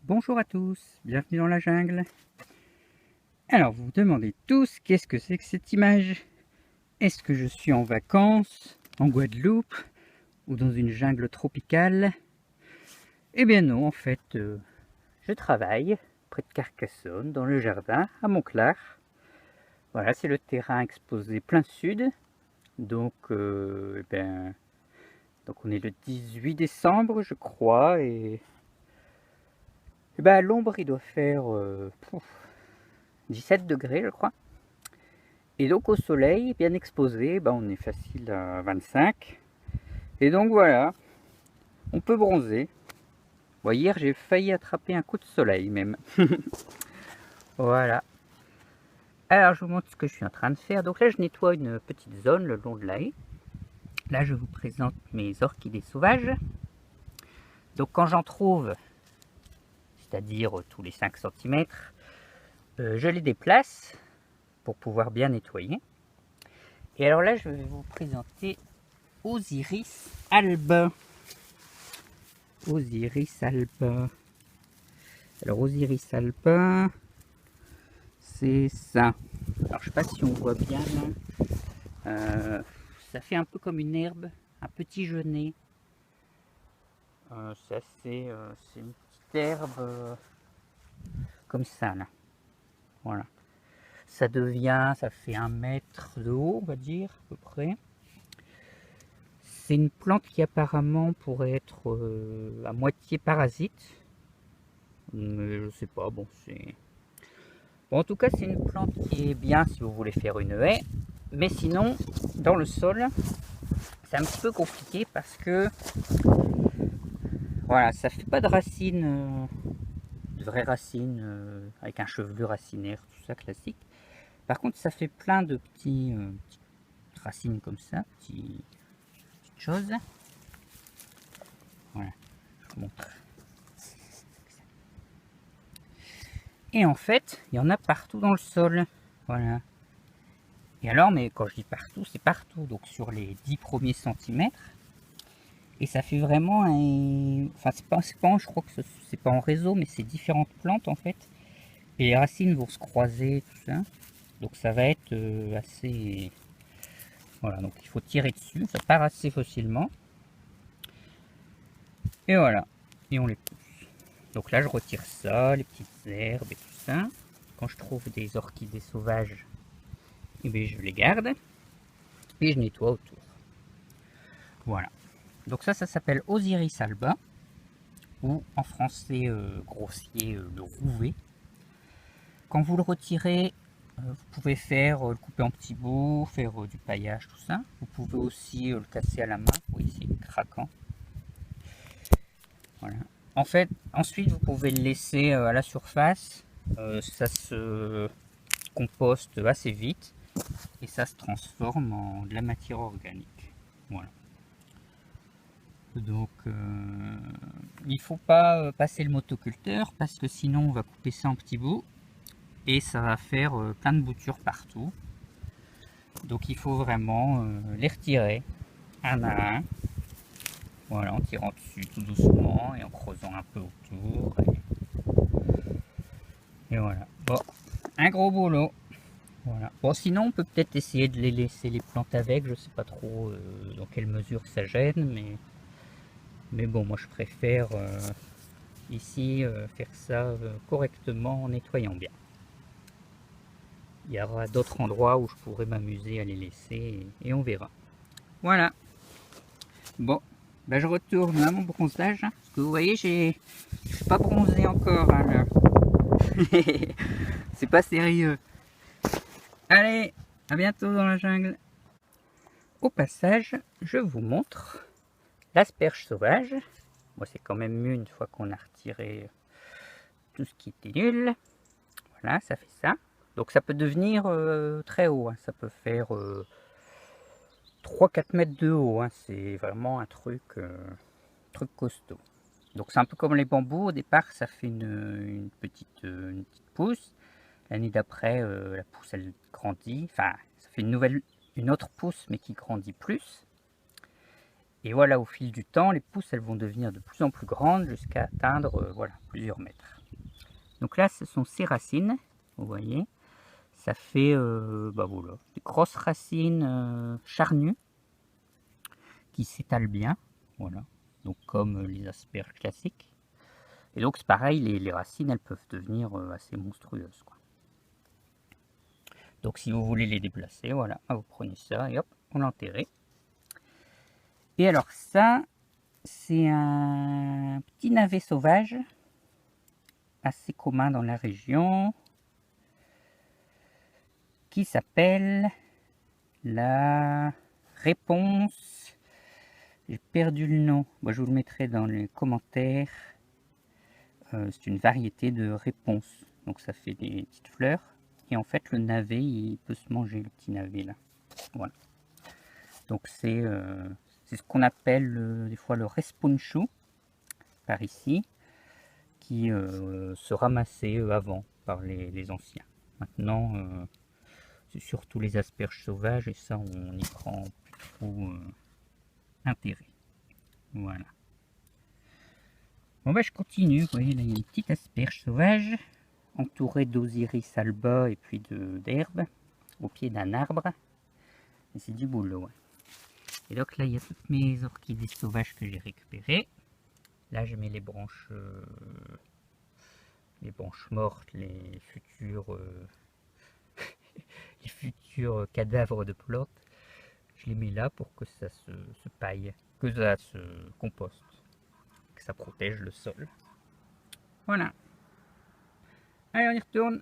Bonjour à tous, bienvenue dans la jungle. Alors vous vous demandez tous qu'est-ce que c'est que cette image? Est-ce que je suis en vacances, en Guadeloupe ou dans une jungle tropicale? Eh bien non, en fait, je travaille près de Carcassonne, dans le jardin, à Montclar. Voilà, c'est le terrain exposé plein sud. Donc, donc on est le 18 décembre, je crois, et à l'ombre, il doit faire 17 degrés, je crois. Et donc au soleil, bien exposé, on est facile à 25. Et donc voilà, on peut bronzer. Bon, hier, j'ai failli attraper un coup de soleil même. Voilà. Alors, je vous montre ce que je suis en train de faire. Donc là, je nettoie une petite zone le long de la haie. Là, je vous présente mes orchidées sauvages. Donc quand j'en trouve, c'est-à-dire tous les 5 cm, je les déplace pour pouvoir bien nettoyer. Et alors là, je vais vous présenter Osiris alba. Osiris alba. Alors Osiris alba, c'est ça. Alors je sais pas si on voit bien là. Ça fait un peu comme une herbe, un petit genêt. C'est une petite herbe comme ça là. Voilà. Ça fait 1 mètre de haut, on va dire à peu près. C'est une plante qui apparemment pourrait être à moitié parasite. Mais je sais pas, bon c'est. Bon, en tout cas, c'est une plante qui est bien si vous voulez faire une haie. Mais sinon, dans le sol, c'est un petit peu compliqué parce que voilà, ça fait pas de racines, de vraies racines avec un chevelu racinaire, tout ça classique. Par contre, ça fait plein de petites racines comme ça, petites choses. Voilà, je vous montre. Et en fait, il y en a partout dans le sol. Voilà. Et alors, mais quand je dis partout, c'est partout. Donc sur les 10 premiers centimètres. Et ça fait vraiment un. Enfin, c'est pas, je crois que c'est pas en réseau, mais c'est différentes plantes en fait. Et les racines vont se croiser, tout ça. Donc ça va être assez. Voilà, donc il faut tirer dessus. Ça part assez facilement. Et voilà. Et on les pousse. Donc là, je retire ça, les petites herbes et tout ça. Quand je trouve des orchidées sauvages, et bien, je les garde. Et je nettoie autour. Voilà. Donc ça s'appelle Osiris alba. Ou en français grossier, le rouvet. Quand vous le retirez, vous pouvez le couper en petits bouts, faire du paillage, tout ça. Vous pouvez aussi le casser à la main. Vous voyez, c'est craquant. Voilà. En fait, ensuite, vous pouvez le laisser à la surface. Ça se composte assez vite et ça se transforme en de la matière organique. Voilà. Donc, il ne faut pas passer le motoculteur parce que sinon, on va couper ça en petits bouts et ça va faire plein de boutures partout. Donc, il faut vraiment les retirer un à un. Voilà, en tirant dessus tout doucement et en creusant un peu autour. Et voilà. Bon, un gros boulot. Voilà. Bon, sinon, on peut peut-être essayer de les laisser les plantes avec. Je sais pas trop dans quelle mesure ça gêne, mais bon, moi je préfère ici faire ça correctement en nettoyant bien. Il y aura d'autres endroits où je pourrais m'amuser à les laisser et on verra. Voilà. Bon, je retourne à mon bronzage. Parce que vous voyez, je suis pas bronzé encore. Hein, là. C'est pas sérieux. Allez, à bientôt dans la jungle. Au passage, je vous montre l'asperge sauvage. Moi, c'est quand même mieux une fois qu'on a retiré tout ce qui était nul. Voilà, ça fait ça. Donc ça peut devenir très haut. Hein. Ça peut faire 3-4 mètres de haut. Hein. C'est vraiment un truc costaud. Donc c'est un peu comme les bambous. Au départ, ça fait une petite pousse. L'année d'après, la pousse, elle grandit. Enfin, ça fait une autre pousse, mais qui grandit plus. Et voilà, au fil du temps, les pousses elles vont devenir de plus en plus grandes jusqu'à atteindre voilà, plusieurs mètres. Donc là, ce sont ces racines, vous voyez. Ça fait bah voilà, des grosses racines charnues qui s'étalent bien. Voilà, donc comme les asperges classiques. Et donc c'est pareil, les racines elles peuvent devenir assez monstrueuses, quoi. Donc si vous voulez les déplacer, voilà, vous prenez ça et hop, on l'enterre. Et alors ça, c'est un petit navet sauvage, assez commun dans la région, qui s'appelle la réponse. J'ai perdu le nom, moi je vous le mettrai dans les commentaires. C'est une variété de réponse, donc ça fait des petites fleurs. Et en fait le navet, il peut se manger, le petit navet là. Voilà. Donc c'est ce qu'on appelle des fois le responchou, par ici, qui se ramassait avant par les anciens. Maintenant, c'est surtout les asperges sauvages et ça, on n'y prend plus trop intérêt. Voilà. Bon bah je continue, vous voyez là il y a une petite asperge sauvage, entourée d'osiris alba et puis d'herbes, au pied d'un arbre. Et c'est du boulot. Ouais. Et donc là il y a toutes mes orchidées sauvages que j'ai récupérées. Là je mets les branches mortes, les futurs cadavres de plantes. Je les mets là pour que ça se paille, que ça se composte, que ça protège le sol. Voilà. Allez, on y retourne.